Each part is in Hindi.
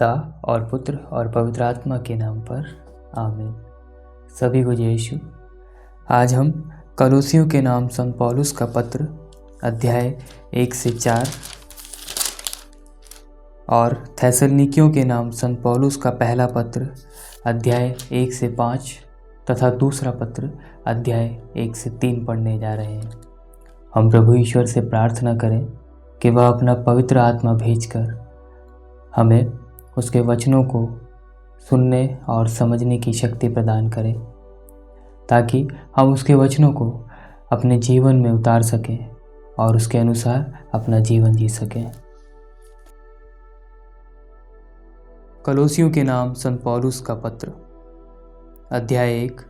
पिता और पुत्र और पवित्र आत्मा के नाम पर आमीन। सभी को जय यीशु। आज हम कलोसियों के नाम संत पौलुस का पत्र अध्याय 1 से 4 और थेसलनिकियों के नाम संत पौलुस का पहला पत्र अध्याय 1 से 5 तथा दूसरा पत्र अध्याय 1 से 3 पढ़ने जा रहे हैं। हम प्रभु ईश्वर से प्रार्थना करें कि वह अपना पवित्र आत्मा भेजकर हमें उसके वचनों को सुनने और समझने की शक्ति प्रदान करें, ताकि हम उसके वचनों को अपने जीवन में उतार सकें और उसके अनुसार अपना जीवन जी सकें। कलोसियों के नाम संत पौलुस का पत्र अध्याय 1।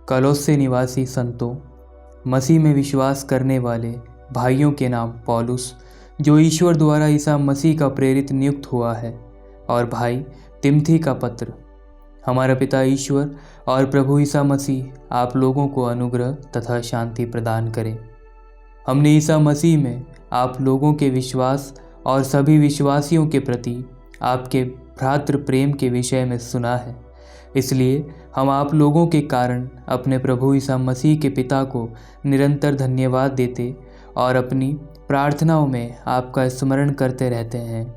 कलोसे निवासी संतों, मसीह में विश्वास करने वाले भाइयों के नाम पौलुस, जो ईश्वर द्वारा ईसा मसीह का प्रेरित नियुक्त हुआ है, और भाई तिमथी का पत्र। हमारा पिता ईश्वर और प्रभु ईसा मसीह आप लोगों को अनुग्रह तथा शांति प्रदान करे। हमने ईसा मसीह में आप लोगों के विश्वास और सभी विश्वासियों के प्रति आपके भ्रातृ प्रेम के विषय में सुना है, इसलिए हम आप लोगों के कारण अपने प्रभु ईसा मसीह के पिता को निरंतर धन्यवाद देते और अपनी प्रार्थनाओं में आपका स्मरण करते रहते हैं।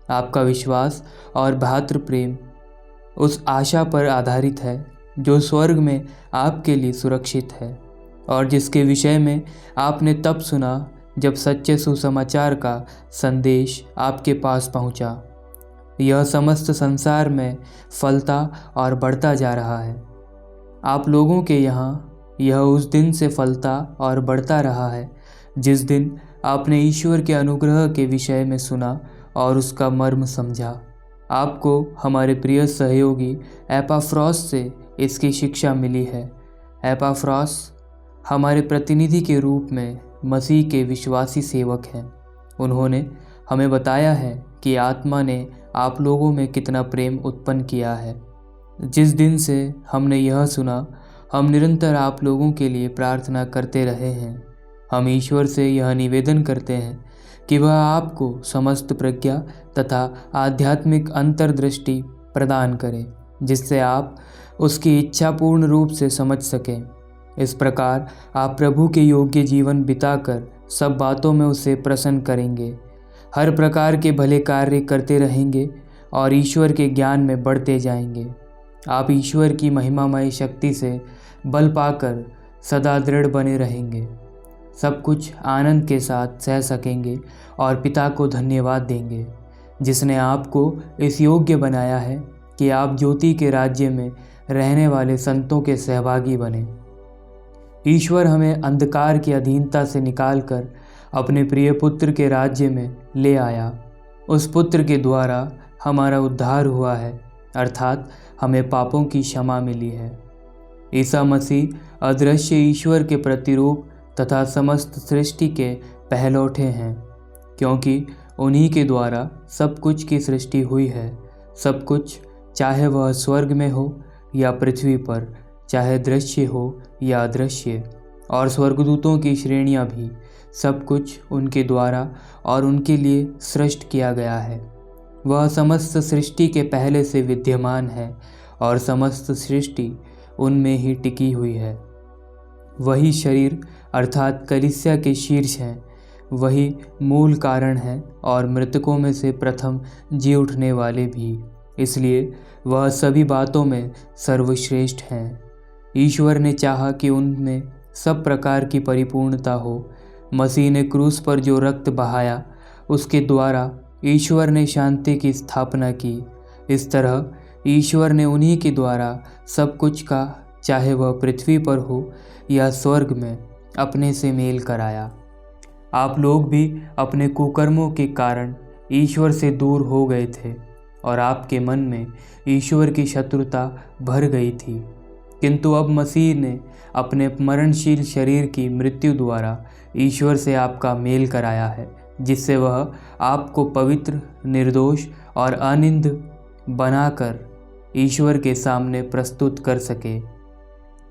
आपका विश्वास और भ्रातृ प्रेम उस आशा पर आधारित है जो स्वर्ग में आपके लिए सुरक्षित है, और जिसके विषय में आपने तब सुना जब सच्चे सुसमाचार का संदेश आपके पास पहुंचा। यह समस्त संसार में फलता और बढ़ता जा रहा है। आप लोगों के यहाँ यह उस दिन से फलता और बढ़ता रहा है जिस दिन आपने ईश्वर के अनुग्रह के विषय में सुना और उसका मर्म समझा। आपको हमारे प्रिय सहयोगी एपाफ्रोस से इसकी शिक्षा मिली है। एपाफ्रोस हमारे प्रतिनिधि के रूप में मसीह के विश्वासी सेवक हैं। उन्होंने हमें बताया है कि आत्मा ने आप लोगों में कितना प्रेम उत्पन्न किया है। जिस दिन से हमने यह सुना, हम निरंतर आप लोगों के लिए प्रार्थना करते रहे हैं। हम ईश्वर से यह निवेदन करते हैं कि वह आपको समस्त प्रज्ञा तथा आध्यात्मिक अंतर्दृष्टि प्रदान करे, जिससे आप उसकी इच्छा पूर्ण रूप से समझ सकें। इस प्रकार आप प्रभु के योग्य जीवन बिताकर सब बातों में उसे प्रसन्न करेंगे, हर प्रकार के भले कार्य करते रहेंगे और ईश्वर के ज्ञान में बढ़ते जाएंगे। आप ईश्वर की महिमामय शक्ति से बल पाकर सदा दृढ़ बने रहेंगे, सब कुछ आनंद के साथ सह सकेंगे और पिता को धन्यवाद देंगे, जिसने आपको इस योग्य बनाया है कि आप ज्योति के राज्य में रहने वाले संतों के सहभागी बने। ईश्वर हमें अंधकार की अधीनता से निकालकर अपने प्रिय पुत्र के राज्य में ले आया। उस पुत्र के द्वारा हमारा उद्धार हुआ है, अर्थात हमें पापों की क्षमा मिली है। ईसा मसीह अदृश्य ईश्वर के प्रतिरूप तथा समस्त सृष्टि के पहलौठे हैं, क्योंकि उन्हीं के द्वारा सब कुछ की सृष्टि हुई है। सब कुछ, चाहे वह स्वर्ग में हो या पृथ्वी पर, चाहे दृश्य हो या अदृश्य, और स्वर्गदूतों की श्रेणियां भी, सब कुछ उनके द्वारा और उनके लिए सृष्ट किया गया है। वह समस्त सृष्टि के पहले से विद्यमान है और समस्त सृष्टि उनमें ही टिकी हुई है। वही शरीर अर्थात कलीसिया के शीर्ष हैं, वही मूल कारण है और मृतकों में से प्रथम जी उठने वाले भी, इसलिए वह सभी बातों में सर्वश्रेष्ठ हैं। ईश्वर ने चाहा कि उनमें सब प्रकार की परिपूर्णता हो। मसीह ने क्रूस पर जो रक्त बहाया, उसके द्वारा ईश्वर ने शांति की स्थापना की। इस तरह ईश्वर ने उन्हीं के द्वारा सब कुछ का, चाहे वह पृथ्वी पर हो या स्वर्ग में, अपने से मेल कराया। आप लोग भी अपने कुकर्मों के कारण ईश्वर से दूर हो गए थे और आपके मन में ईश्वर की शत्रुता भर गई थी, किंतु अब मसीह ने अपने मरणशील शरीर की मृत्यु द्वारा ईश्वर से आपका मेल कराया है, जिससे वह आपको पवित्र, निर्दोष और अनिंद बनाकर ईश्वर के सामने प्रस्तुत कर सके।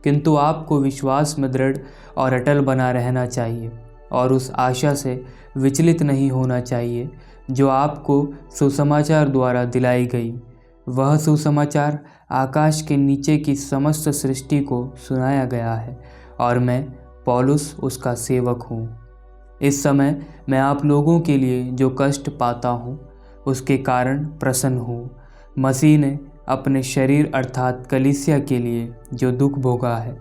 किंतु आपको विश्वास में दृढ़ और अटल बना रहना चाहिए और उस आशा से विचलित नहीं होना चाहिए जो आपको सुसमाचार द्वारा दिलाई गई। वह सुसमाचार आकाश के नीचे की समस्त सृष्टि को सुनाया गया है और मैं पौलुस उसका सेवक हूँ। इस समय मैं आप लोगों के लिए जो कष्ट पाता हूँ उसके कारण प्रसन्न हूँ। मसीह ने अपने शरीर अर्थात कलीसिया के लिए जो दुख भोगा है,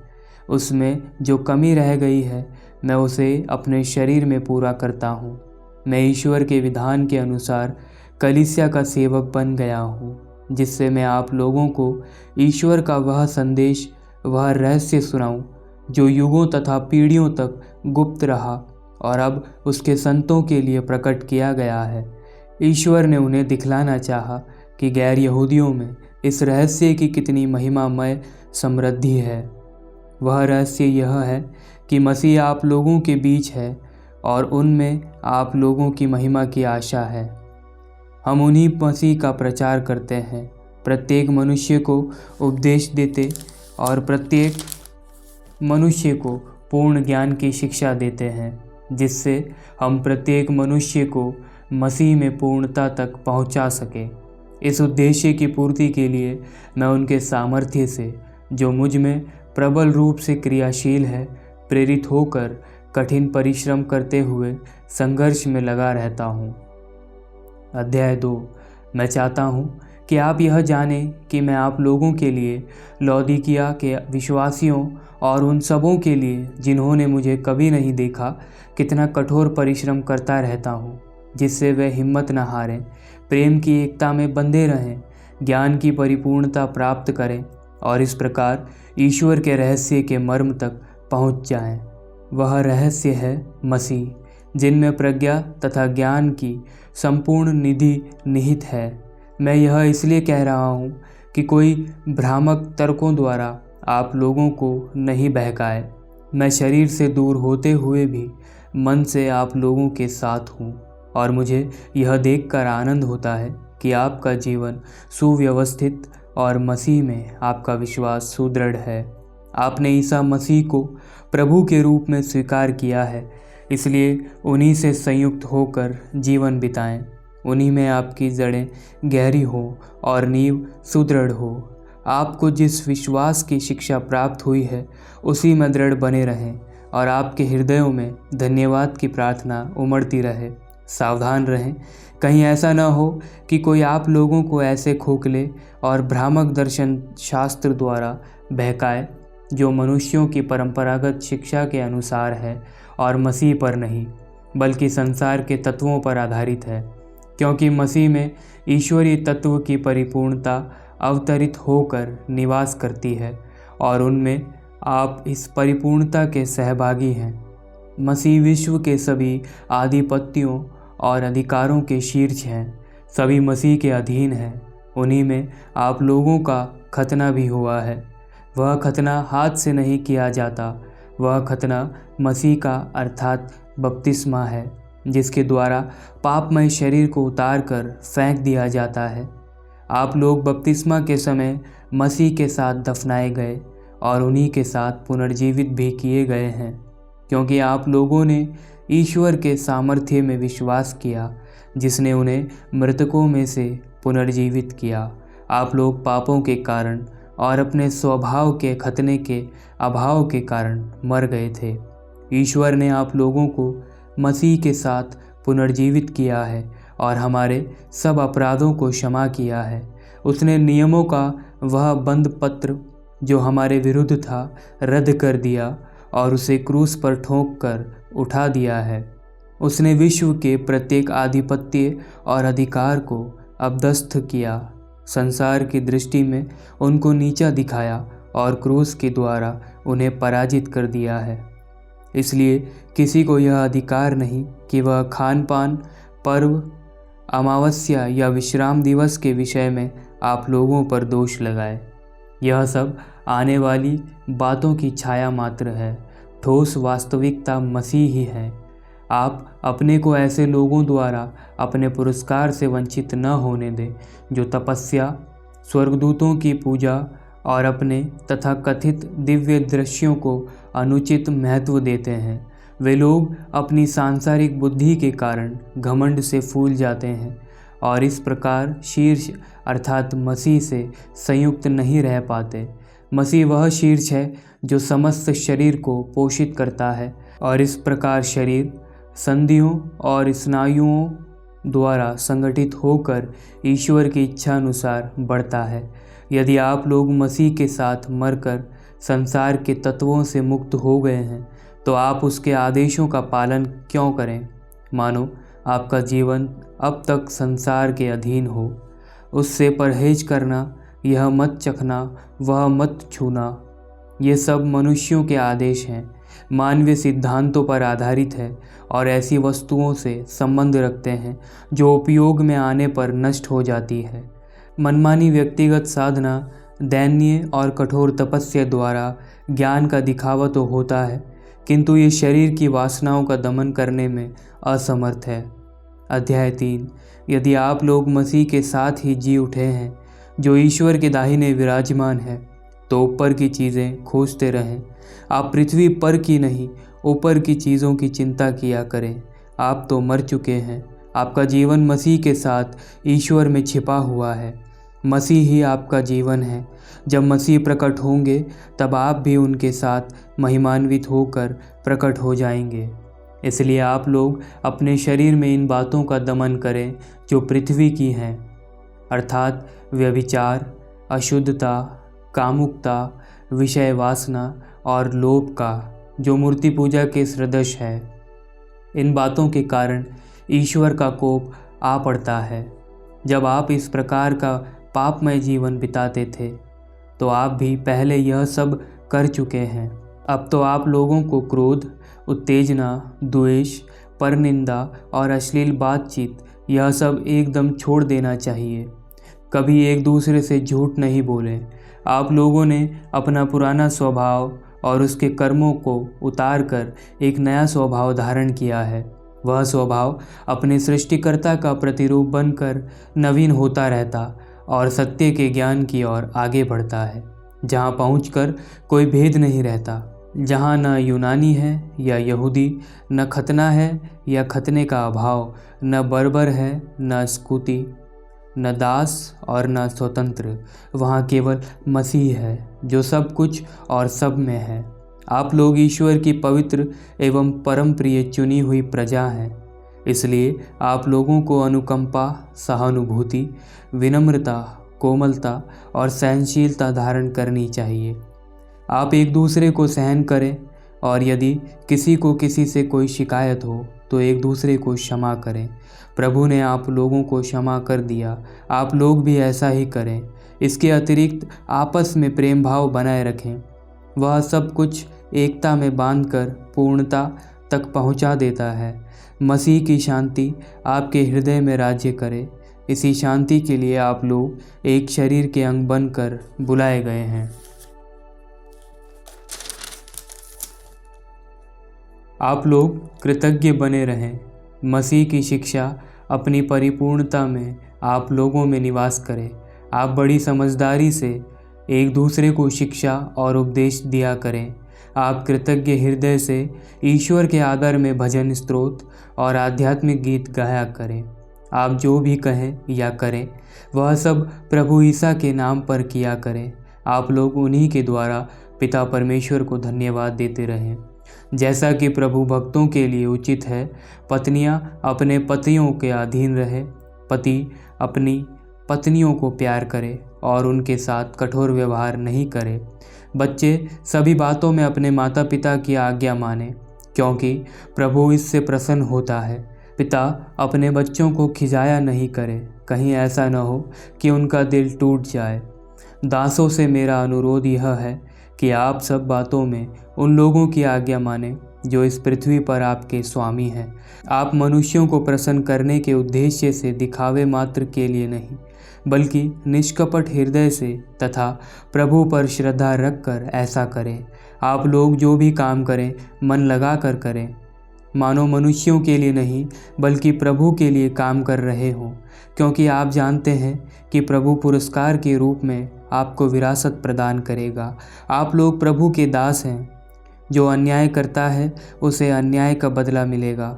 उसमें जो कमी रह गई है मैं उसे अपने शरीर में पूरा करता हूँ। मैं ईश्वर के विधान के अनुसार कलीसिया का सेवक बन गया हूँ, जिससे मैं आप लोगों को ईश्वर का वह संदेश, वह रहस्य सुनाऊं जो युगों तथा पीढ़ियों तक गुप्त रहा और अब उसके संतों के लिए प्रकट किया गया है। ईश्वर ने उन्हें दिखलाना चाहा कि गैर यहूदियों में इस रहस्य की कितनी महिमामय समृद्धि है। वह रहस्य यह है कि मसीह आप लोगों के बीच है और उनमें आप लोगों की महिमा की आशा है। हम उन्हीं मसीह का प्रचार करते हैं, प्रत्येक मनुष्य को उपदेश देते और प्रत्येक मनुष्य को पूर्ण ज्ञान की शिक्षा देते हैं, जिससे हम प्रत्येक मनुष्य को मसीह में पूर्णता तक पहुंचा सके। इस उद्देश्य की पूर्ति के लिए मैं उनके सामर्थ्य से, जो मुझ में प्रबल रूप से क्रियाशील है, प्रेरित होकर कठिन परिश्रम करते हुए संघर्ष में लगा रहता हूँ। अध्याय 2। मैं चाहता हूँ कि आप यह जानें कि मैं आप लोगों के लिए, लौदीकिया के विश्वासियों और उन सबों के लिए जिन्होंने मुझे कभी नहीं देखा, कितना कठोर परिश्रम करता रहता हूँ, जिससे वे हिम्मत न हारें, प्रेम की एकता में बंधे रहें, ज्ञान की परिपूर्णता प्राप्त करें और इस प्रकार ईश्वर के रहस्य के मर्म तक पहुँच जाएं। वह रहस्य है मसीह, जिनमें प्रज्ञा तथा ज्ञान की संपूर्ण निधि निहित है। मैं यह इसलिए कह रहा हूँ कि कोई भ्रामक तर्कों द्वारा आप लोगों को नहीं बहकाए। मैं शरीर से दूर होते हुए भी मन से आप लोगों के साथ हूँ और मुझे यह देखकर आनंद होता है कि आपका जीवन सुव्यवस्थित और मसीह में आपका विश्वास सुदृढ़ है। आपने ईसा मसीह को प्रभु के रूप में स्वीकार किया है, इसलिए उन्हीं से संयुक्त होकर जीवन बिताएं। उन्हीं में आपकी जड़ें गहरी हो और नींव सुदृढ़ हो। आपको जिस विश्वास की शिक्षा प्राप्त हुई है उसी में दृढ़ बने रहें और आपके हृदयों में धन्यवाद की प्रार्थना उमड़ती रहे। सावधान रहें, कहीं ऐसा न हो कि कोई आप लोगों को ऐसे खोखले और भ्रामक दर्शन शास्त्र द्वारा बहकाए, जो मनुष्यों की परंपरागत शिक्षा के अनुसार है और मसीह पर नहीं, बल्कि संसार के तत्वों पर आधारित है। क्योंकि मसीह में ईश्वरीय तत्व की परिपूर्णता अवतरित होकर निवास करती है और उनमें आप इस परिपूर्णता के सहभागी हैं। मसीह विश्व के सभी आधिपत्यों और अधिकारों के शीर्ष हैं, सभी मसीह के अधीन हैं। उन्हीं में आप लोगों का खतना भी हुआ है। वह खतना हाथ से नहीं किया जाता, वह खतना मसीह का अर्थात बपतिस्मा है, जिसके द्वारा पापमय शरीर को उतार कर फेंक दिया जाता है। आप लोग बपतिस्मा के समय मसीह के साथ दफनाए गए और उन्हीं के साथ पुनर्जीवित भी किए गए हैं, क्योंकि आप लोगों ने ईश्वर के सामर्थ्य में विश्वास किया, जिसने उन्हें मृतकों में से पुनर्जीवित किया। आप लोग पापों के कारण और अपने स्वभाव के खतने के अभाव के कारण मर गए थे। ईश्वर ने आप लोगों को मसीह के साथ पुनर्जीवित किया है और हमारे सब अपराधों को क्षमा किया है। उसने नियमों का वह बंद पत्र जो हमारे विरुद्ध था रद्द कर दिया और उसे क्रूस पर ठोंक कर उठा दिया है। उसने विश्व के प्रत्येक आधिपत्य और अधिकार को अपदस्थ किया, संसार की दृष्टि में उनको नीचा दिखाया और क्रूस के द्वारा उन्हें पराजित कर दिया है। इसलिए किसी को यह अधिकार नहीं कि वह खान पान, पर्व, अमावस्या या विश्राम दिवस के विषय में आप लोगों पर दोष लगाए। यह सब आने वाली बातों की छाया मात्र है, ठोस वास्तविकता मसीह ही है। आप अपने को ऐसे लोगों द्वारा अपने पुरस्कार से वंचित न होने दें जो तपस्या, स्वर्गदूतों की पूजा और अपने तथा कथित दिव्य दृश्यों को अनुचित महत्व देते हैं। वे लोग अपनी सांसारिक बुद्धि के कारण घमंड से फूल जाते हैं और इस प्रकार शीर्ष अर्थात मसीह से संयुक्त नहीं रह पाते। मसीह वह शीर्ष है जो समस्त शरीर को पोषित करता है और इस प्रकार शरीर संधियों और स्नायुओं द्वारा संगठित होकर ईश्वर की इच्छा अनुसार बढ़ता है। यदि आप लोग मसीह के साथ मरकर संसार के तत्वों से मुक्त हो गए हैं तो आप उसके आदेशों का पालन क्यों करें, मानो आपका जीवन अब तक संसार के अधीन हो। उससे परहेज करना, यह मत चखना, वह मत छूना, ये सब मनुष्यों के आदेश हैं, मानवीय सिद्धांतों पर आधारित है और ऐसी वस्तुओं से संबंध रखते हैं जो उपयोग में आने पर नष्ट हो जाती है। मनमानी व्यक्तिगत साधना, दैन्य और कठोर तपस्या द्वारा ज्ञान का दिखावा तो होता है, किंतु ये शरीर की वासनाओं का दमन करने में असमर्थ है। अध्याय 3। यदि आप लोग मसीह के साथ ही जी उठे हैं, जो ईश्वर के दाहिने विराजमान है, तो ऊपर की चीज़ें खोजते रहें। आप पृथ्वी पर की नहीं, ऊपर की चीज़ों की चिंता किया करें। आप तो मर चुके हैं, आपका जीवन मसीह के साथ ईश्वर में छिपा हुआ है। मसीह ही आपका जीवन है। जब मसीह प्रकट होंगे तब आप भी उनके साथ महिमान्वित होकर प्रकट हो जाएंगे। इसलिए आप लोग अपने शरीर में इन बातों का दमन करें जो पृथ्वी की हैं, अर्थात व्यभिचार, अशुद्धता, कामुकता, विषय वासना और लोभ का, जो मूर्ति पूजा के सदृश है। इन बातों के कारण ईश्वर का कोप आ पड़ता है। जब आप इस प्रकार का पापमय जीवन बिताते थे तो आप भी पहले यह सब कर चुके हैं। अब तो आप लोगों को क्रोध, उत्तेजना, द्वेष, परनिंदा और अश्लील बातचीत, यह सब एकदम छोड़ देना चाहिए। कभी एक दूसरे से झूठ नहीं बोलें। आप लोगों ने अपना पुराना स्वभाव और उसके कर्मों को उतार कर एक नया स्वभाव धारण किया है। वह स्वभाव अपने सृष्टिकर्ता का प्रतिरूप बनकर नवीन होता रहता और सत्य के ज्ञान की ओर आगे बढ़ता है, जहाँ पहुंचकर कोई भेद नहीं रहता, जहाँ न यूनानी है या यहूदी, न खतना है या खतने का अभाव, न बर्बर है न स्कूती, न दास और न स्वतंत्र। वहाँ केवल मसीह है जो सब कुछ और सब में है। आप लोग ईश्वर की पवित्र एवं परम प्रिय चुनी हुई प्रजा हैं। इसलिए आप लोगों को अनुकंपा, सहानुभूति, विनम्रता, कोमलता और सहनशीलता धारण करनी चाहिए। आप एक दूसरे को सहन करें और यदि किसी को किसी से कोई शिकायत हो तो एक दूसरे को क्षमा करें। प्रभु ने आप लोगों को क्षमा कर दिया, आप लोग भी ऐसा ही करें। इसके अतिरिक्त आपस में प्रेम भाव बनाए रखें। वह सब कुछ एकता में बांधकर पूर्णता तक पहुंचा देता है। मसीह की शांति आपके हृदय में राज्य करे। इसी शांति के लिए आप लोग एक शरीर के अंग बनकर बुलाए गए हैं। आप लोग कृतज्ञ बने रहें। मसीह की शिक्षा अपनी परिपूर्णता में आप लोगों में निवास करे। आप बड़ी समझदारी से एक दूसरे को शिक्षा और उपदेश दिया करें। आप कृतज्ञ हृदय से ईश्वर के आदर में भजन, स्तोत्र और आध्यात्मिक गीत गाया करें। आप जो भी कहें या करें वह सब प्रभु ईसा के नाम पर किया करें। आप लोग उन्हीं के द्वारा पिता परमेश्वर को धन्यवाद देते रहें। जैसा कि प्रभु भक्तों के लिए उचित है, पत्नियां अपने पतियों के अधीन रहे। पति अपनी पत्नियों को प्यार करे और उनके साथ कठोर व्यवहार नहीं करे। बच्चे सभी बातों में अपने माता पिता की आज्ञा माने, क्योंकि प्रभु इससे प्रसन्न होता है। पिता अपने बच्चों को खिजाया नहीं करे, कहीं ऐसा न हो कि उनका दिल टूट जाए। दासों से मेरा अनुरोध यह है कि आप सब बातों में उन लोगों की आज्ञा माने जो इस पृथ्वी पर आपके स्वामी हैं। आप मनुष्यों को प्रसन्न करने के उद्देश्य से दिखावे मात्र के लिए नहीं, बल्कि निष्कपट हृदय से तथा प्रभु पर श्रद्धा रखकर ऐसा करें। आप लोग जो भी काम करें मन लगा कर करें, मानो मनुष्यों के लिए नहीं बल्कि प्रभु के लिए काम कर रहे हों, क्योंकि आप जानते हैं कि प्रभु पुरस्कार के रूप में आपको विरासत प्रदान करेगा। आप लोग प्रभु के दास हैं। जो अन्याय करता है उसे अन्याय का बदला मिलेगा,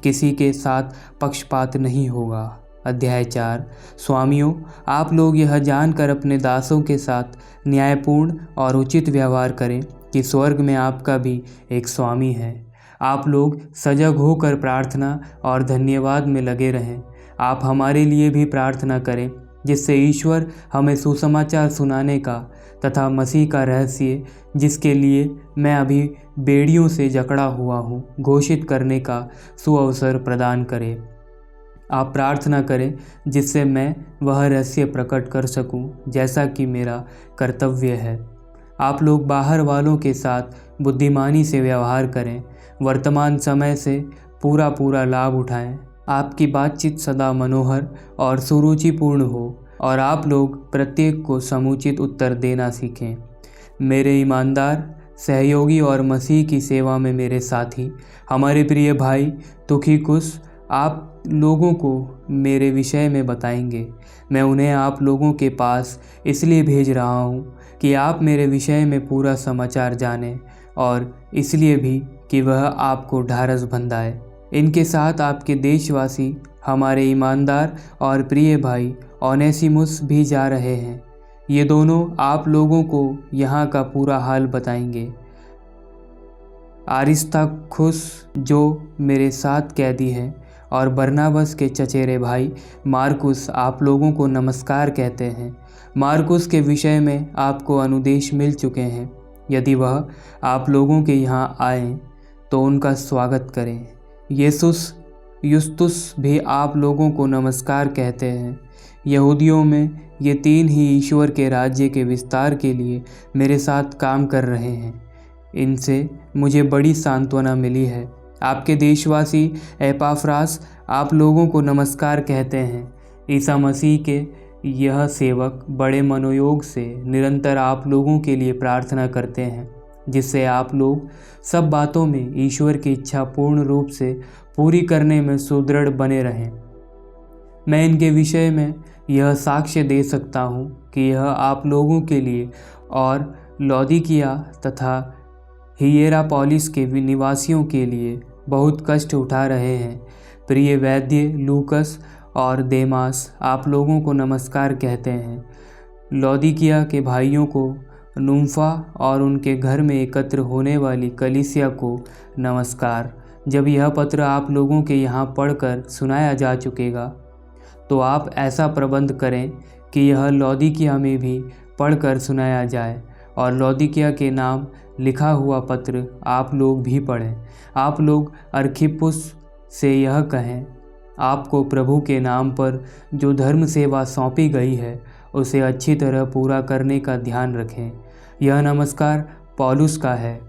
किसी के साथ पक्षपात नहीं होगा। अध्याय 4। स्वामियों, आप लोग यह जानकर अपने दासों के साथ न्यायपूर्ण और उचित व्यवहार करें कि स्वर्ग में आपका भी एक स्वामी है। आप लोग सजग होकर प्रार्थना और धन्यवाद में लगे रहें। आप हमारे लिए भी प्रार्थना करें, जिससे ईश्वर हमें सुसमाचार सुनाने का तथा मसीह का रहस्य, जिसके लिए मैं अभी बेड़ियों से जकड़ा हुआ हूँ, घोषित करने का सुअवसर प्रदान करे। आप प्रार्थना करें जिससे मैं वह रहस्य प्रकट कर सकूं, जैसा कि मेरा कर्तव्य है। आप लोग बाहर वालों के साथ बुद्धिमानी से व्यवहार करें, वर्तमान समय से पूरा लाभ उठाएं। आपकी बातचीत सदा मनोहर और सुरुचिपूर्ण हो और आप लोग प्रत्येक को समुचित उत्तर देना सीखें। मेरे ईमानदार सहयोगी और मसीह की सेवा में मेरे साथी, हमारे प्रिय भाई तुखिकुस आप लोगों को मेरे विषय में बताएंगे। मैं उन्हें आप लोगों के पास इसलिए भेज रहा हूँ कि आप मेरे विषय में पूरा समाचार जानें, और इसलिए भी कि वह आपको ढाढ़स बंधाए। इनके साथ आपके देशवासी हमारे ईमानदार और प्रिय भाई ओनेसिमुस भी जा रहे हैं। ये दोनों आप लोगों को यहाँ का पूरा हाल बताएंगे। अरिस्तार्खुस जो मेरे साथ कैदी हैं और बरनाबस के चचेरे भाई मार्कुस आप लोगों को नमस्कार कहते हैं। मार्कुस के विषय में आपको अनुदेश मिल चुके हैं। यदि वह आप लोगों के यहाँ आएँ तो उनका स्वागत करें। युस्तुस भी आप लोगों को नमस्कार कहते हैं। यहूदियों में ये 3 ही ईश्वर के राज्य के विस्तार के लिए मेरे साथ काम कर रहे हैं। इनसे मुझे बड़ी सांत्वना मिली है। आपके देशवासी एपाफ्रास आप लोगों को नमस्कार कहते हैं। ईसा मसीह के यह सेवक बड़े मनोयोग से निरंतर आप लोगों के लिए प्रार्थना करते हैं, जिससे आप लोग सब बातों में ईश्वर की इच्छा पूर्ण रूप से पूरी करने में सुदृढ़ बने रहें। मैं इनके विषय में यह साक्ष्य दे सकता हूँ कि यह आप लोगों के लिए और लौदीकिया तथा हियेरापोलिस के निवासियों के लिए बहुत कष्ट उठा रहे हैं। प्रिय वैद्य लूकस और देमास आप लोगों को नमस्कार कहते हैं। लौदीकिया के भाइयों को, नुम्फा और उनके घर में एकत्र होने वाली कलीसिया को नमस्कार। जब यह पत्र आप लोगों के यहाँ पढ़कर सुनाया जा चुकेगा तो आप ऐसा प्रबंध करें कि यह लौदीकिया में भी पढ़कर सुनाया जाए, और लौदीकिया के नाम लिखा हुआ पत्र आप लोग भी पढ़ें। आप लोग अर्खिप्पुस से यह कहें, आपको प्रभु के नाम पर जो धर्म सेवा सौंपी गई है उसे अच्छी तरह पूरा करने का ध्यान रखें। यह नमस्कार पौलुस का है।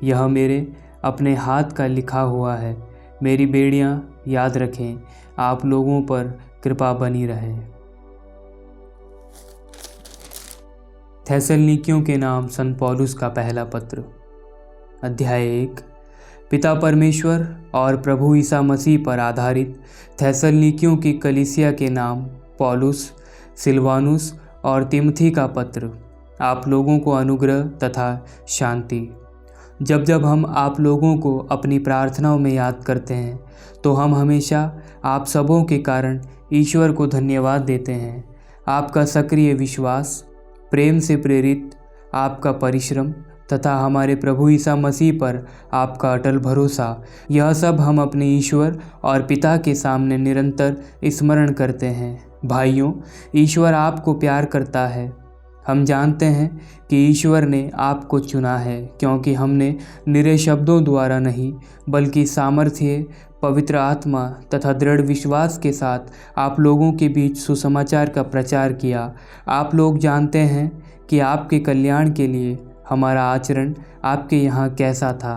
यह मेरे अपने हाथ का लिखा हुआ है। मेरी बेड़ियां याद रखें। आप लोगों पर कृपा बनी रहे। थेसलनिकियों के नाम संत पौलुस का पहला पत्र। अध्याय 1। पिता परमेश्वर और प्रभु ईसा मसीह पर आधारित थेसलनिकियों की कलीसिया के नाम पौलुस, सिलवानुस और तिमोथी का पत्र। आप लोगों को अनुग्रह तथा शांति। जब जब हम आप लोगों को अपनी प्रार्थनाओं में याद करते हैं तो हम हमेशा आप सबों के कारण ईश्वर को धन्यवाद देते हैं। आपका सक्रिय विश्वास, प्रेम से प्रेरित आपका परिश्रम तथा हमारे प्रभु ईसा मसीह पर आपका अटल भरोसा, यह सब हम अपने ईश्वर और पिता के सामने निरंतर स्मरण करते हैं। भाइयों, ईश्वर आपको प्यार करता है। हम जानते हैं कि ईश्वर ने आपको चुना है, क्योंकि हमने निरे शब्दों द्वारा नहीं बल्कि सामर्थ्य, पवित्र आत्मा तथा दृढ़ विश्वास के साथ आप लोगों के बीच सुसमाचार का प्रचार किया। आप लोग जानते हैं कि आपके कल्याण के लिए हमारा आचरण आपके यहाँ कैसा था।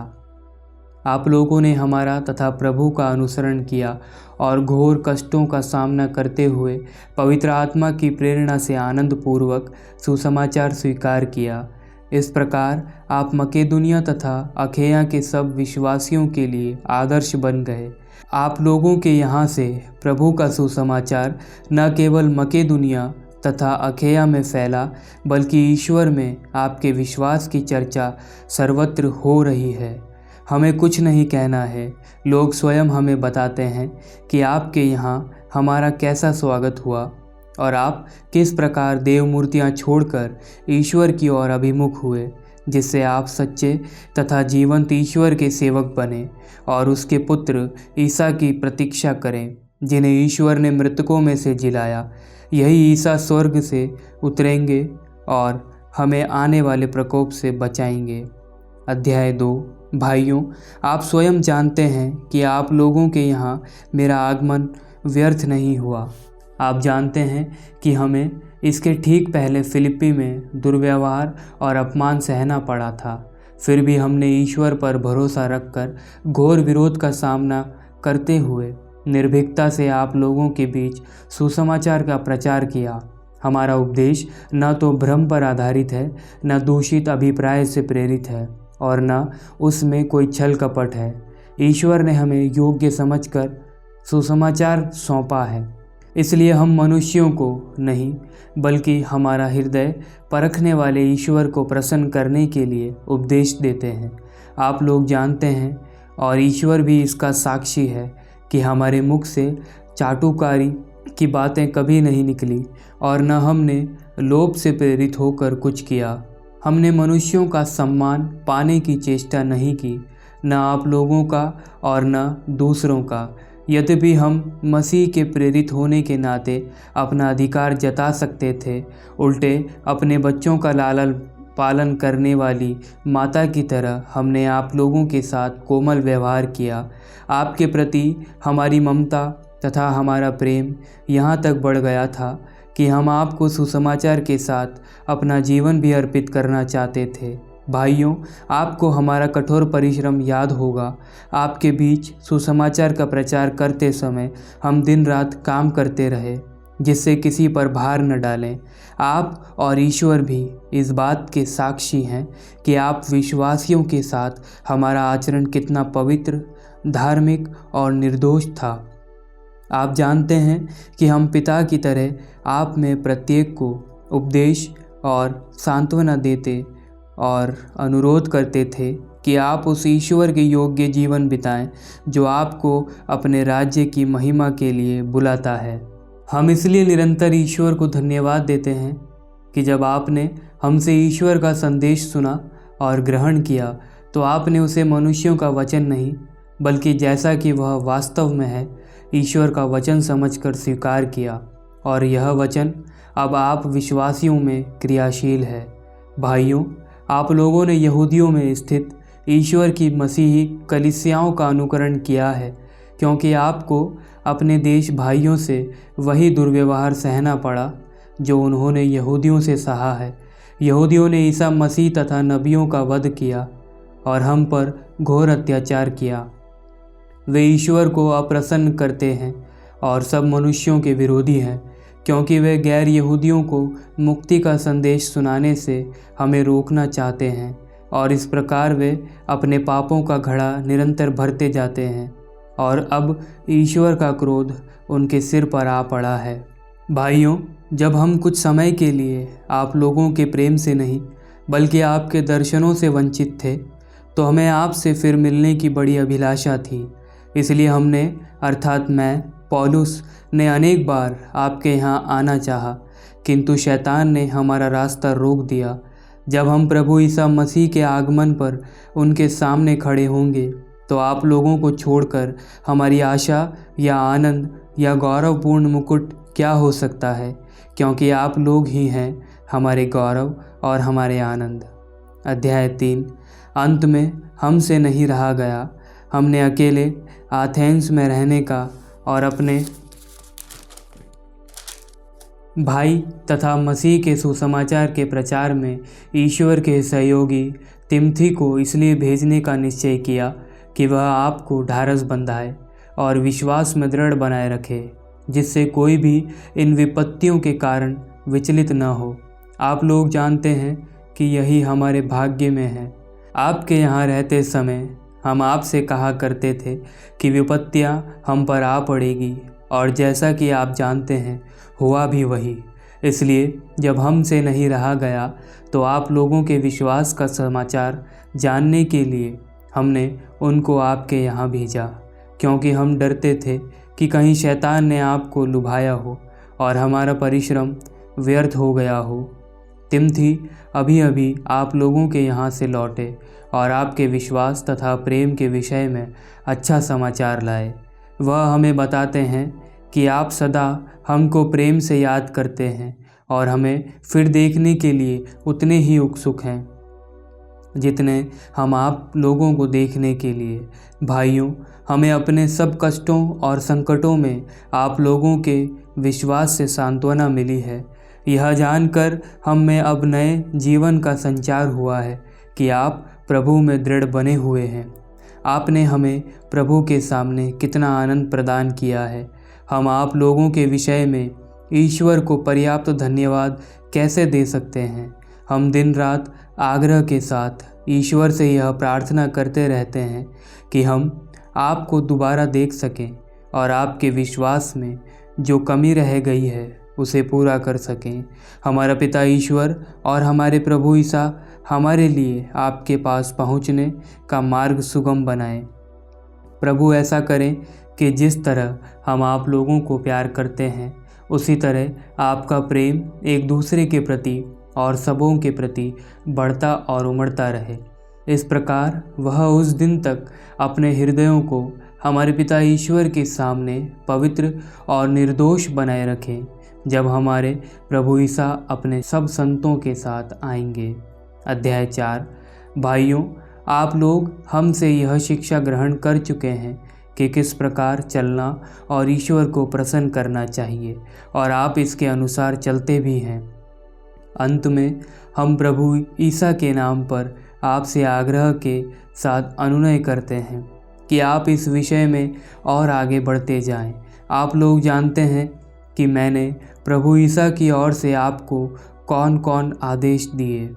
आप लोगों ने हमारा तथा प्रभु का अनुसरण किया और घोर कष्टों का सामना करते हुए पवित्र आत्मा की प्रेरणा से आनंदपूर्वक सुसमाचार स्वीकार किया। इस प्रकार आप मकेदुनिया तथा अखेया के सब विश्वासियों के लिए आदर्श बन गए। आप लोगों के यहाँ से प्रभु का सुसमाचार न केवल मकेदुनिया तथा अखेया में फैला, बल्कि ईश्वर में आपके विश्वास की चर्चा सर्वत्र हो रही है। हमें कुछ नहीं कहना है, लोग स्वयं हमें बताते हैं कि आपके यहाँ हमारा कैसा स्वागत हुआ और आप किस प्रकार देव मूर्तियाँ छोड़कर ईश्वर की ओर अभिमुख हुए, जिससे आप सच्चे तथा जीवंत ईश्वर के सेवक बने और उसके पुत्र ईसा की प्रतीक्षा करें, जिन्हें ईश्वर ने मृतकों में से जिलाया। यही ईसा स्वर्ग से उतरेंगे और हमें आने वाले प्रकोप से बचाएंगे। अध्याय 2। भाइयों, आप स्वयं जानते हैं कि आप लोगों के यहाँ मेरा आगमन व्यर्थ नहीं हुआ। आप जानते हैं कि हमें इसके ठीक पहले फिलिप्पी में दुर्व्यवहार और अपमान सहना पड़ा था। फिर भी हमने ईश्वर पर भरोसा रखकर घोर विरोध का सामना करते हुए निर्भीकता से आप लोगों के बीच सुसमाचार का प्रचार किया। हमारा उपदेश न तो भ्रम पर आधारित है, न दूषित अभिप्राय से प्रेरित है और न उसमें कोई छल कपट है। ईश्वर ने हमें योग्य समझकर सुसमाचार सौंपा है, इसलिए हम मनुष्यों को नहीं बल्कि हमारा हृदय परखने वाले ईश्वर को प्रसन्न करने के लिए उपदेश देते हैं। आप लोग जानते हैं और ईश्वर भी इसका साक्षी है कि हमारे मुख से चाटुकारी की बातें कभी नहीं निकली और न हमने लोभ से प्रेरित होकर कुछ किया। हमने मनुष्यों का सम्मान पाने की चेष्टा नहीं की, न आप लोगों का और न दूसरों का। यद्यपि हम मसीह के प्रेरित होने के नाते अपना अधिकार जता सकते थे, उल्टे अपने बच्चों का लालन पालन करने वाली माता की तरह हमने आप लोगों के साथ कोमल व्यवहार किया। आपके प्रति हमारी ममता तथा हमारा प्रेम यहाँ तक बढ़ गया था कि हम आपको सुसमाचार के साथ अपना जीवन भी अर्पित करना चाहते थे। भाइयों, आपको हमारा कठोर परिश्रम याद होगा। आपके बीच सुसमाचार का प्रचार करते समय हम दिन रात काम करते रहे, जिससे किसी पर भार न डालें। आप और ईश्वर भी इस बात के साक्षी हैं कि आप विश्वासियों के साथ हमारा आचरण कितना पवित्र, धार्मिक और निर्दोष था। आप जानते हैं कि हम पिता की तरह आप में प्रत्येक को उपदेश और सांत्वना देते और अनुरोध करते थे कि आप उस ईश्वर के योग्य जीवन बिताएं जो आपको अपने राज्य की महिमा के लिए बुलाता है। हम इसलिए निरंतर ईश्वर को धन्यवाद देते हैं कि जब आपने हमसे ईश्वर का संदेश सुना और ग्रहण किया तो आपने उसे मनुष्यों का वचन नहीं बल्कि जैसा कि वह वास्तव में है ईश्वर का वचन समझकर स्वीकार किया, और यह वचन अब आप विश्वासियों में क्रियाशील है। भाइयों, आप लोगों ने यहूदियों में स्थित ईश्वर की मसीही कलीसियाओं का अनुकरण किया है, क्योंकि आपको अपने देश भाइयों से वही दुर्व्यवहार सहना पड़ा जो उन्होंने यहूदियों से सहा है। यहूदियों ने ईसा मसीह तथा नबियों का वध किया और हम पर घोर अत्याचार किया। वे ईश्वर को अप्रसन्न करते हैं और सब मनुष्यों के विरोधी हैं, क्योंकि वे गैर यहूदियों को मुक्ति का संदेश सुनाने से हमें रोकना चाहते हैं और इस प्रकार वे अपने पापों का घड़ा निरंतर भरते जाते हैं और अब ईश्वर का क्रोध उनके सिर पर आ पड़ा है। भाइयों, जब हम कुछ समय के लिए आप लोगों के प्रेम से नहीं बल्कि आपके दर्शनों से वंचित थे तो हमें आपसे फिर मिलने की बड़ी अभिलाषा थी। इसलिए हमने अर्थात मैं पौलुस ने अनेक बार आपके यहाँ आना चाहा, किंतु शैतान ने हमारा रास्ता रोक दिया। जब हम प्रभु ईसा मसीह के आगमन पर उनके सामने खड़े होंगे तो आप लोगों को छोड़कर हमारी आशा या आनंद या गौरवपूर्ण मुकुट क्या हो सकता है, क्योंकि आप लोग ही हैं हमारे गौरव और हमारे आनंद। अध्याय 3। अंत में हमसे नहीं रहा गया। हमने अकेले एथेंस में रहने का और अपने भाई तथा मसीह के सुसमाचार के प्रचार में ईश्वर के सहयोगी तिमोथी को इसलिए भेजने का निश्चय किया कि वह आपको ढाढ़स बंधाए और विश्वास में दृढ़ बनाए रखे, जिससे कोई भी इन विपत्तियों के कारण विचलित न हो। आप लोग जानते हैं कि यही हमारे भाग्य में है। आपके यहाँ रहते समय हम आपसे कहा करते थे कि विपत्तियाँ हम पर आ पड़ेगी, और जैसा कि आप जानते हैं हुआ भी वही। इसलिए जब हमसे नहीं रहा गया तो आप लोगों के विश्वास का समाचार जानने के लिए हमने उनको आपके यहाँ भेजा, क्योंकि हम डरते थे कि कहीं शैतान ने आपको लुभाया हो और हमारा परिश्रम व्यर्थ हो गया हो। तिमोथी अभी अभी आप लोगों के यहाँ से लौटे और आपके विश्वास तथा प्रेम के विषय में अच्छा समाचार लाए। वह हमें बताते हैं कि आप सदा हमको प्रेम से याद करते हैं और हमें फिर देखने के लिए उतने ही उत्सुक हैं जितने हम आप लोगों को देखने के लिए। भाइयों, हमें अपने सब कष्टों और संकटों में आप लोगों के विश्वास से सांत्वना मिली है। यह जानकर हम में अब नए जीवन का संचार हुआ है कि आप प्रभु में दृढ़ बने हुए हैं। आपने हमें प्रभु के सामने कितना आनंद प्रदान किया है। हम आप लोगों के विषय में ईश्वर को पर्याप्त धन्यवाद कैसे दे सकते हैं। हम दिन रात आग्रह के साथ ईश्वर से यह प्रार्थना करते रहते हैं कि हम आपको दोबारा देख सकें और आपके विश्वास में जो कमी रह गई है उसे पूरा कर सकें। हमारा पिता ईश्वर और हमारे प्रभु ईसा हमारे लिए आपके पास पहुँचने का मार्ग सुगम बनाएं। प्रभु ऐसा करें कि जिस तरह हम आप लोगों को प्यार करते हैं उसी तरह आपका प्रेम एक दूसरे के प्रति और सबों के प्रति बढ़ता और उमड़ता रहे। इस प्रकार वह उस दिन तक अपने हृदयों को हमारे पिता ईश्वर के सामने पवित्र और निर्दोष बनाए रखें जब हमारे प्रभु ईसा अपने सब संतों के साथ आएंगे। अध्याय 4। भाइयों, आप लोग हमसे यह शिक्षा ग्रहण कर चुके हैं कि किस प्रकार चलना और ईश्वर को प्रसन्न करना चाहिए, और आप इसके अनुसार चलते भी हैं। अंत में हम प्रभु ईसा के नाम पर आपसे आग्रह के साथ अनुनय करते हैं कि आप इस विषय में और आगे बढ़ते जाएं। आप लोग जानते हैं कि मैंने प्रभु ईसा की ओर से आपको कौन कौन आदेश दिए।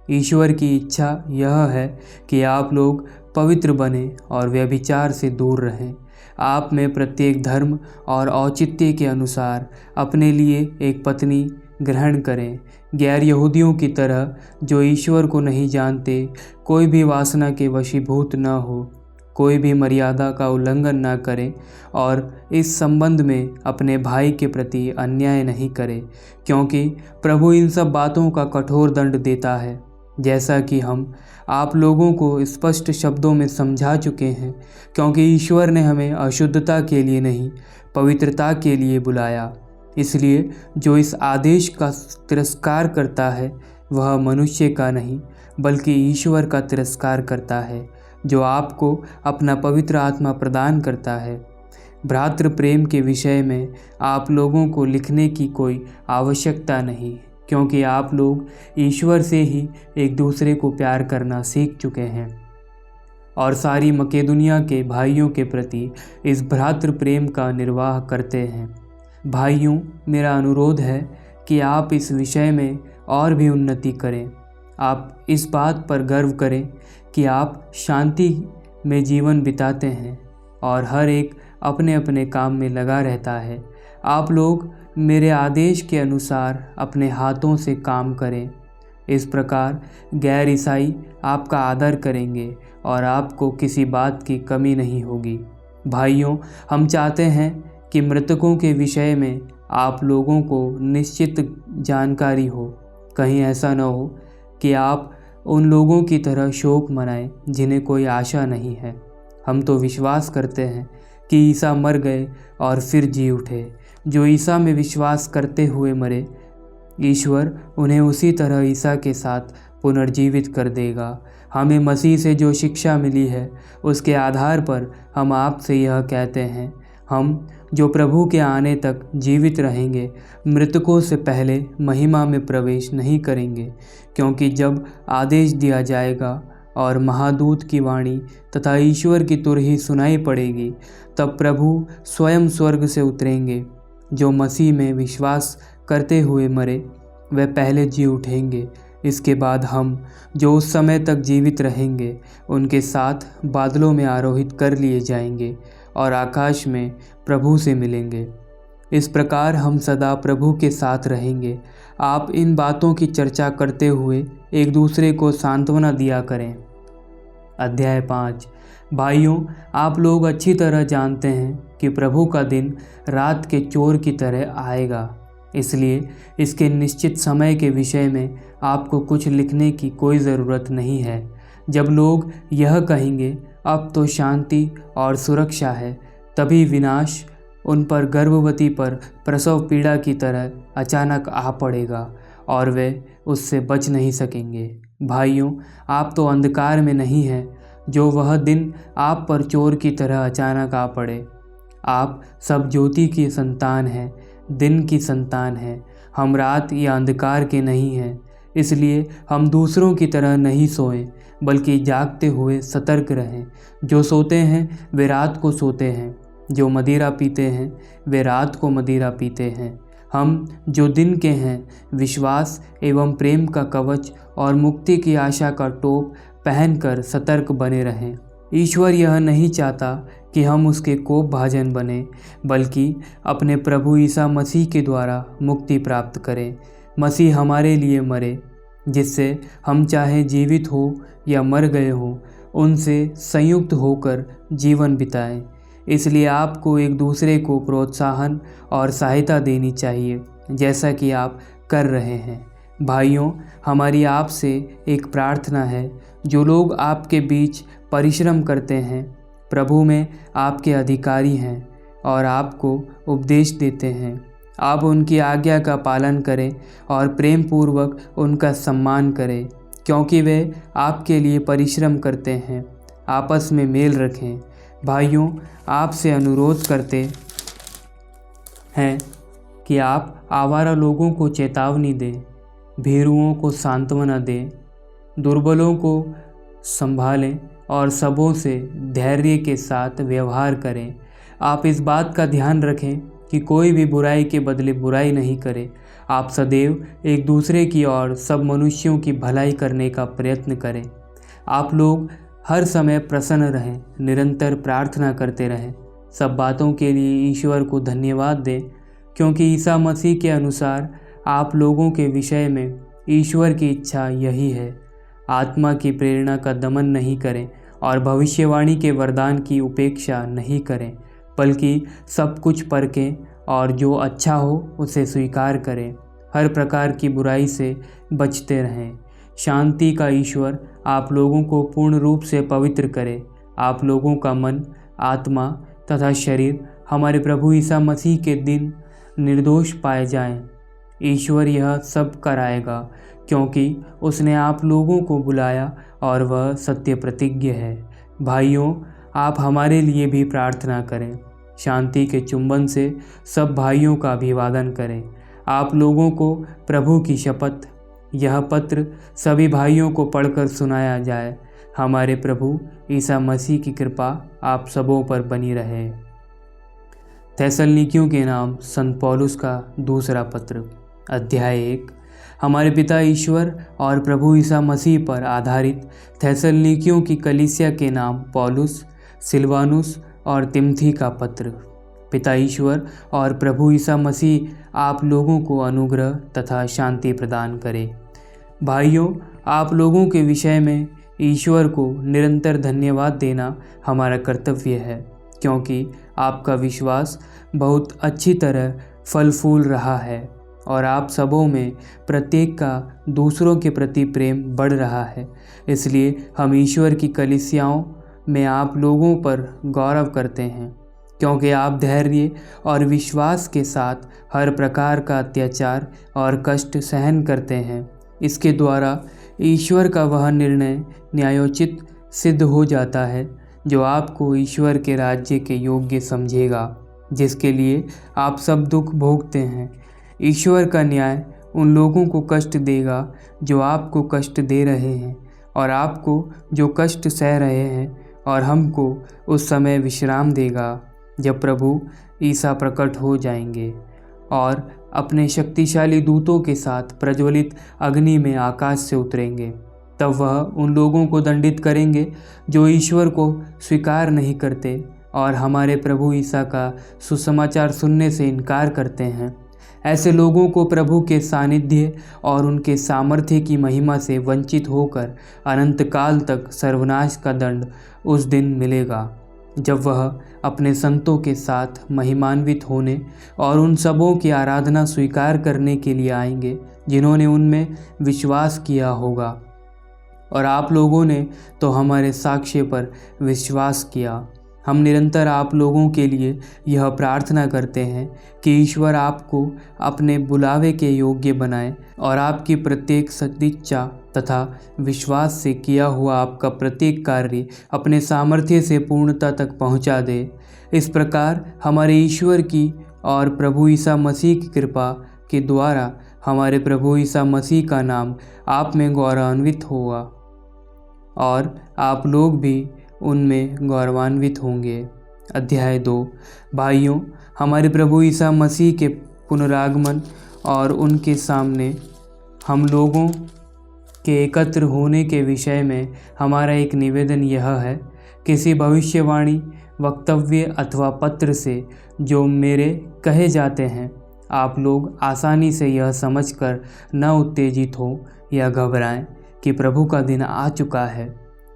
ईश्वर की इच्छा यह है कि आप लोग पवित्र बने और व्यभिचार से दूर रहें। आप में प्रत्येक धर्म और औचित्य के अनुसार अपने लिए एक पत्नी ग्रहण करें, गैर यहूदियों की तरह जो ईश्वर को नहीं जानते, कोई भी वासना के वशीभूत न हो, कोई भी मर्यादा का उल्लंघन न करे और इस संबंध में अपने भाई के प्रति अन्याय नहीं करे, क्योंकि प्रभु इन सब बातों का कठोर दंड देता है, जैसा कि हम आप लोगों को स्पष्ट शब्दों में समझा चुके हैं। क्योंकि ईश्वर ने हमें अशुद्धता के लिए नहीं, पवित्रता के लिए बुलाया। इसलिए जो इस आदेश का तिरस्कार करता है वह मनुष्य का नहीं बल्कि ईश्वर का तिरस्कार करता है, जो आपको अपना पवित्र आत्मा प्रदान करता है। भ्रातृ प्रेम के विषय में आप लोगों को लिखने की कोई आवश्यकता नहीं, क्योंकि आप लोग ईश्वर से ही एक दूसरे को प्यार करना सीख चुके हैं और सारी मकेदुनिया के भाइयों के प्रति इस भ्रातृ प्रेम का निर्वाह करते हैं। भाइयों, मेरा अनुरोध है कि आप इस विषय में और भी उन्नति करें। आप इस बात पर गर्व करें कि आप शांति में जीवन बिताते हैं और हर एक अपने अपने काम में लगा रहता है। आप लोग मेरे आदेश के अनुसार अपने हाथों से काम करें। इस प्रकार गैर ईसाई आपका आदर करेंगे और आपको किसी बात की कमी नहीं होगी। भाइयों, हम चाहते हैं कि मृतकों के विषय में आप लोगों को निश्चित जानकारी हो। कहीं ऐसा न हो कि आप उन लोगों की तरह शोक मनाएं जिन्हें कोई आशा नहीं है। हम तो विश्वास करते हैं कि ईसा मर गए और फिर जी उठे। जो ईसा में विश्वास करते हुए मरे, ईश्वर उन्हें उसी तरह ईसा के साथ पुनर्जीवित कर देगा। हमें मसीह से जो शिक्षा मिली है उसके आधार पर हम आपसे यह कहते हैं, हम जो प्रभु के आने तक जीवित रहेंगे मृतकों से पहले महिमा में प्रवेश नहीं करेंगे, क्योंकि जब आदेश दिया जाएगा और महादूत की वाणी तथा ईश्वर की तुरही सुनाई पड़ेगी, तब प्रभु स्वयं स्वर्ग से उतरेंगे। जो मसीह में विश्वास करते हुए मरे वे पहले जी उठेंगे। इसके बाद हम जो उस समय तक जीवित रहेंगे उनके साथ बादलों में आरोहित कर लिए जाएंगे और आकाश में प्रभु से मिलेंगे। इस प्रकार हम सदा प्रभु के साथ रहेंगे। आप इन बातों की चर्चा करते हुए एक दूसरे को सांत्वना दिया करें। अध्याय 5। भाइयों, आप लोग अच्छी तरह जानते हैं कि प्रभु का दिन रात के चोर की तरह आएगा। इसलिए इसके निश्चित समय के विषय में आपको कुछ लिखने की कोई ज़रूरत नहीं है। जब लोग यह कहेंगे अब तो शांति और सुरक्षा है, तभी विनाश उन पर गर्भवती पर प्रसव पीड़ा की तरह अचानक आ पड़ेगा और वे उससे बच नहीं सकेंगे। भाइयों, आप तो अंधकार में नहीं हैं जो वह दिन आप पर चोर की तरह अचानक आ पड़े। आप सब ज्योति की संतान हैं, दिन की संतान हैं। हम रात या अंधकार के नहीं हैं। इसलिए हम दूसरों की तरह नहीं सोएं, बल्कि जागते हुए सतर्क रहें। जो सोते हैं वे रात को सोते हैं, जो मदिरा पीते हैं वे रात को मदिरा पीते हैं। हम जो दिन के हैं, विश्वास एवं प्रेम का कवच और मुक्ति की आशा का टोप पहनकर सतर्क बने रहें। ईश्वर यह नहीं चाहता कि हम उसके कोप भाजन बने, बल्कि अपने प्रभु ईसा मसीह के द्वारा मुक्ति प्राप्त करें। मसीह हमारे लिए मरे, जिससे हम चाहे जीवित हो या मर गए हों, उनसे संयुक्त होकर जीवन बिताएं। इसलिए आपको एक दूसरे को प्रोत्साहन और सहायता देनी चाहिए, जैसा कि आप कर रहे हैं। भाइयों, हमारी आपसे एक प्रार्थना है। जो लोग आपके बीच परिश्रम करते हैं, प्रभु में आपके अधिकारी हैं और आपको उपदेश देते हैं, आप उनकी आज्ञा का पालन करें और प्रेम पूर्वक उनका सम्मान करें, क्योंकि वे आपके लिए परिश्रम करते हैं। आपस में मेल रखें। भाइयों, आपसे अनुरोध करते हैं कि आप आवारा लोगों को चेतावनी दें, भीरुओं को सांत्वना दें, दुर्बलों को संभालें और सबों से धैर्य के साथ व्यवहार करें। आप इस बात का ध्यान रखें कि कोई भी बुराई के बदले बुराई नहीं करे। आप सदैव एक दूसरे की और सब मनुष्यों की भलाई करने का प्रयत्न करें। आप लोग हर समय प्रसन्न रहें, निरंतर प्रार्थना करते रहें। सब बातों के लिए ईश्वर को धन्यवाद दें, क्योंकि ईसा मसीह के अनुसार आप लोगों के विषय में ईश्वर की इच्छा यही है। आत्मा की प्रेरणा का दमन नहीं करें और भविष्यवाणी के वरदान की उपेक्षा नहीं करें, बल्कि सब कुछ परखें और जो अच्छा हो उसे स्वीकार करें। हर प्रकार की बुराई से बचते रहें। शांति का ईश्वर आप लोगों को पूर्ण रूप से पवित्र करे। आप लोगों का मन, आत्मा तथा शरीर हमारे प्रभु ईसा मसीह के दिन निर्दोष पाए जाएं। ईश्वर यह सब कराएगा, क्योंकि उसने आप लोगों को बुलाया और वह सत्य प्रतिज्ञ है। भाइयों, आप हमारे लिए भी प्रार्थना करें। शांति के चुंबन से सब भाइयों का अभिवादन करें। आप लोगों को प्रभु की शपथ। यह पत्र सभी भाइयों को पढ़कर सुनाया जाए। हमारे प्रभु ईसा मसीह की कृपा आप सबों पर बनी रहे। थेसलनिकियों के नाम संत पौलुस का दूसरा पत्र। अध्याय 1। हमारे पिता ईश्वर और प्रभु ईसा मसीह पर आधारित थेसलनिकियों की कलीसिया के नाम पौलुस, सिलवानुस और तिमथी का पत्र। पिता ईश्वर और प्रभु ईसा मसीह आप लोगों को अनुग्रह तथा शांति प्रदान करे। भाइयों, आप लोगों के विषय में ईश्वर को निरंतर धन्यवाद देना हमारा कर्तव्य है, क्योंकि आपका विश्वास बहुत अच्छी तरह फल फूल रहा है और आप सबों में प्रत्येक का दूसरों के प्रति प्रेम बढ़ रहा है। इसलिए हम ईश्वर की कलीसियाओं में आप लोगों पर गौरव करते हैं, क्योंकि आप धैर्य और विश्वास के साथ हर प्रकार का अत्याचार और कष्ट सहन करते हैं। इसके द्वारा ईश्वर का वह निर्णय न्यायोचित सिद्ध हो जाता है, जो आपको ईश्वर के राज्य के योग्य समझेगा, जिसके लिए आप सब दुख भोगते हैं। ईश्वर का न्याय उन लोगों को कष्ट देगा जो आपको कष्ट दे रहे हैं, और आपको जो कष्ट सह रहे हैं, और हमको उस समय विश्राम देगा जब प्रभु ईसा प्रकट हो जाएंगे और अपने शक्तिशाली दूतों के साथ प्रज्वलित अग्नि में आकाश से उतरेंगे। तब वह उन लोगों को दंडित करेंगे जो ईश्वर को स्वीकार नहीं करते और हमारे प्रभु ईसा का सुसमाचार सुनने से इनकार करते हैं, ऐसे लोगों को प्रभु के सानिध्य और उनके सामर्थ्य की महिमा से वंचित होकर अनंत काल तक सर्वनाश का दंड उस दिन मिलेगा, जब वह अपने संतों के साथ महिमान्वित होने और उन सबों की आराधना स्वीकार करने के लिए आएंगे जिन्होंने उनमें विश्वास किया होगा। और आप लोगों ने तो हमारे साक्ष्य पर विश्वास किया। हम निरंतर आप लोगों के लिए यह प्रार्थना करते हैं कि ईश्वर आपको अपने बुलावे के योग्य बनाए और आपकी प्रत्येक सदिच्छा तथा विश्वास से किया हुआ आपका प्रत्येक कार्य अपने सामर्थ्य से पूर्णता तक पहुंचा दे। इस प्रकार हमारे ईश्वर की और प्रभु ईसा मसीह की कृपा के द्वारा हमारे प्रभु ईसा मसीह का नाम आप में गौरवान्वित होगा और आप लोग भी उनमें गौरवान्वित होंगे। अध्याय 2। भाइयों, हमारे प्रभु ईसा मसीह के पुनरागमन और उनके सामने हम लोगों के एकत्र होने के विषय में हमारा एक निवेदन यह है, किसी भविष्यवाणी, वक्तव्य अथवा पत्र से जो मेरे कहे जाते हैं, आप लोग आसानी से यह समझकर न उत्तेजित हो या घबराएं कि प्रभु का दिन आ चुका है।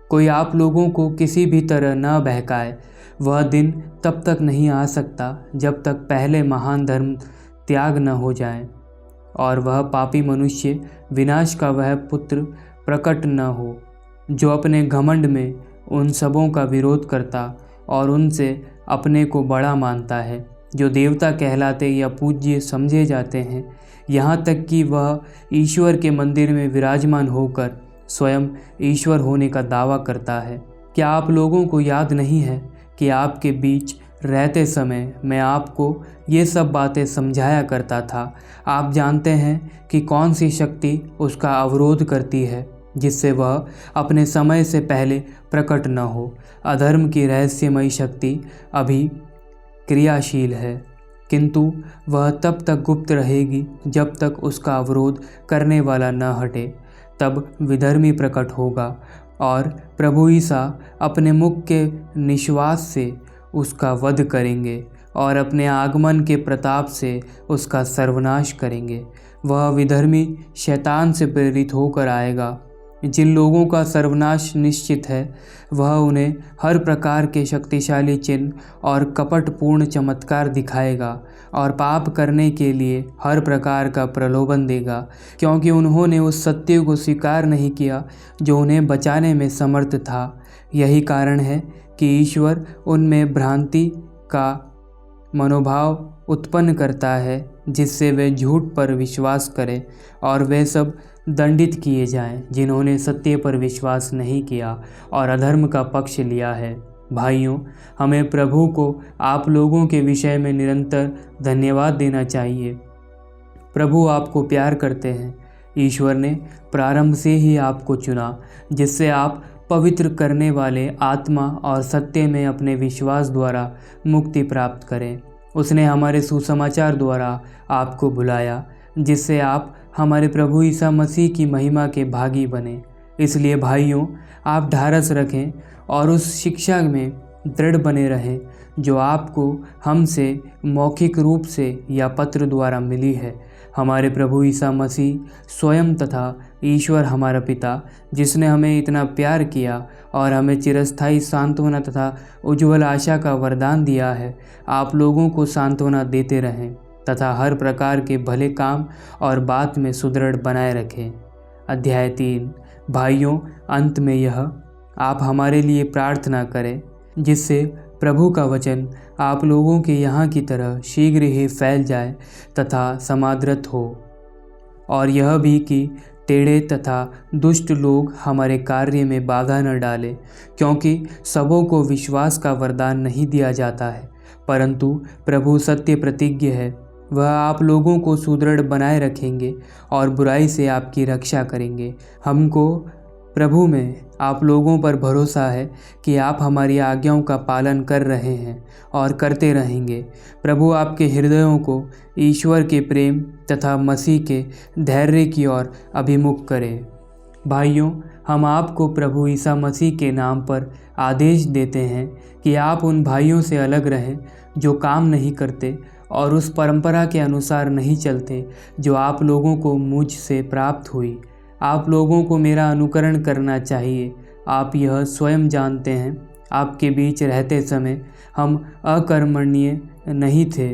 कोई आप लोगों को किसी भी तरह न बहकाए। वह दिन तब तक नहीं आ सकता जब तक पहले महान धर्म त्याग न हो जाए और वह पापी मनुष्य, विनाश का वह पुत्र प्रकट न हो, जो अपने घमंड में उन सबों का विरोध करता और उनसे अपने को बड़ा मानता है, जो देवता कहलाते या पूज्य समझे जाते हैं, यहाँ तक कि वह ईश्वर के मंदिर में विराजमान होकर स्वयं ईश्वर होने का दावा करता है। क्या आप लोगों को याद नहीं है कि आपके बीच रहते समय मैं आपको ये सब बातें समझाया करता था? आप जानते हैं कि कौन सी शक्ति उसका अवरोध करती है, जिससे वह अपने समय से पहले प्रकट न हो। अधर्म की रहस्यमयी शक्ति अभी क्रियाशील है, किंतु वह तब तक गुप्त रहेगी जब तक उसका अवरोध करने वाला न हटे। तब विधर्मी प्रकट होगा और प्रभु ईसा अपने मुख के निश्वास से उसका वध करेंगे और अपने आगमन के प्रताप से उसका सर्वनाश करेंगे। वह विधर्मी शैतान से प्रेरित होकर आएगा। जिन लोगों का सर्वनाश निश्चित है, वह उन्हें हर प्रकार के शक्तिशाली चिन्ह और कपटपूर्ण चमत्कार दिखाएगा और पाप करने के लिए हर प्रकार का प्रलोभन देगा, क्योंकि उन्होंने उस सत्य को स्वीकार नहीं किया जो उन्हें बचाने में समर्थ था। यही कारण है कि ईश्वर उनमें भ्रांति का मनोभाव उत्पन्न करता है, जिससे वे झूठ पर विश्वास करें और वे सब दंडित किए जाएं जिन्होंने सत्य पर विश्वास नहीं किया और अधर्म का पक्ष लिया है। भाइयों, हमें प्रभु को आप लोगों के विषय में निरंतर धन्यवाद देना चाहिए। प्रभु आपको प्यार करते हैं। ईश्वर ने प्रारंभ से ही आपको चुना, जिससे आप पवित्र करने वाले आत्मा और सत्य में अपने विश्वास द्वारा मुक्ति प्राप्त करें। उसने हमारे सुसमाचार द्वारा आपको बुलाया, जिससे आप हमारे प्रभु ईसा मसीह की महिमा के भागी बने। इसलिए भाइयों, आप ढारस रखें और उस शिक्षा में दृढ़ बने रहें जो आपको हमसे मौखिक रूप से या पत्र द्वारा मिली है। हमारे प्रभु ईसा मसीह स्वयं तथा ईश्वर हमारा पिता, जिसने हमें इतना प्यार किया और हमें चिरस्थायी सांत्वना तथा उज्ज्वल आशा का वरदान दिया है, आप लोगों को सांत्वना देते रहें तथा हर प्रकार के भले काम और बात में सुदृढ़ बनाए रखें। अध्याय 3। भाइयों, अंत में यह आप हमारे लिए प्रार्थना करें, जिससे प्रभु का वचन आप लोगों के यहाँ की तरह शीघ्र ही फैल जाए तथा समादृत हो, और यह भी कि टेढ़े तथा दुष्ट लोग हमारे कार्य में बाधा न डालें, क्योंकि सबों को विश्वास का वरदान नहीं दिया जाता है, परंतु प्रभु सत्य प्रतिज्ञ है। वह आप लोगों को सुदृढ़ बनाए रखेंगे और बुराई से आपकी रक्षा करेंगे। हमको प्रभु में आप लोगों पर भरोसा है कि आप हमारी आज्ञाओं का पालन कर रहे हैं और करते रहेंगे। प्रभु आपके हृदयों को ईश्वर के प्रेम तथा मसीह के धैर्य की ओर अभिमुख करे। भाइयों, हम आपको प्रभु ईसा मसीह के नाम पर आदेश देते हैं कि आप उन भाइयों से अलग रहें जो काम नहीं करते और उस परंपरा के अनुसार नहीं चलते जो आप लोगों को मुझ से प्राप्त हुई। आप लोगों को मेरा अनुकरण करना चाहिए। आप यह स्वयं जानते हैं, आपके बीच रहते समय हम अकर्मण्य नहीं थे।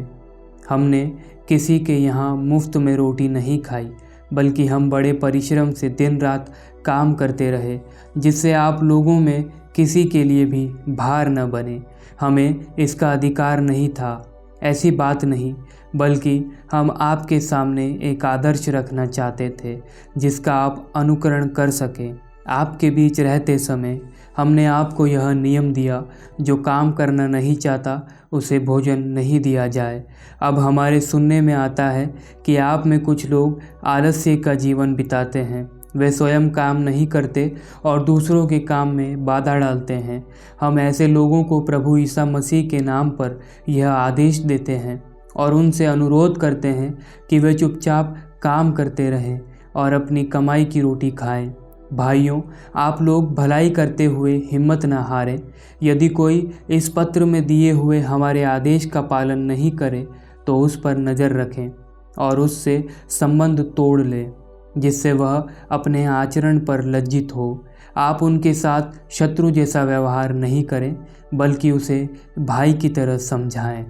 हमने किसी के यहाँ मुफ्त में रोटी नहीं खाई, बल्कि हम बड़े परिश्रम से दिन रात काम करते रहे, जिससे आप लोगों में किसी के लिए भी भार न बने। हमें इसका अधिकार नहीं था, ऐसी बात नहीं, बल्कि हम आपके सामने एक आदर्श रखना चाहते थे जिसका आप अनुकरण कर सकें। आपके बीच रहते समय हमने आपको यह नियम दिया, जो काम करना नहीं चाहता उसे भोजन नहीं दिया जाए। अब हमारे सुनने में आता है कि आप में कुछ लोग आलस्य का जीवन बिताते हैं। वे स्वयं काम नहीं करते और दूसरों के काम में बाधा डालते हैं। हम ऐसे लोगों को प्रभु ईसा मसीह के नाम पर यह आदेश देते हैं और उनसे अनुरोध करते हैं कि वे चुपचाप काम करते रहें और अपनी कमाई की रोटी खाएं। भाइयों, आप लोग भलाई करते हुए हिम्मत न हारें। यदि कोई इस पत्र में दिए हुए हमारे आदेश का पालन नहीं करे तो उस पर नज़र रखें और उससे संबंध तोड़ लें, जिससे वह अपने आचरण पर लज्जित हो। आप उनके साथ शत्रु जैसा व्यवहार नहीं करें, बल्कि उसे भाई की तरह समझाएं।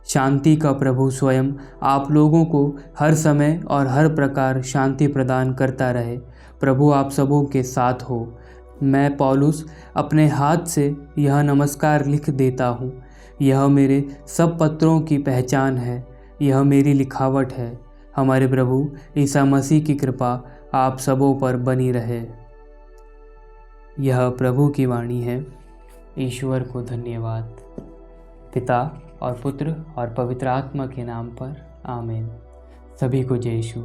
शांति का प्रभु स्वयं आप लोगों को हर समय और हर प्रकार शांति प्रदान करता रहे। प्रभु आप सबों के साथ हो। मैं पौलुस अपने हाथ से यह नमस्कार लिख देता हूँ। यह मेरे सब पत्रों की पहचान है, यह मेरी लिखावट है। हमारे प्रभु ईसा मसीह की कृपा आप सबों पर बनी रहे। यह प्रभु की वाणी है। ईश्वर को धन्यवाद। पिता और पुत्र और पवित्र आत्मा के नाम पर आमीन। सभी को जय यीशु।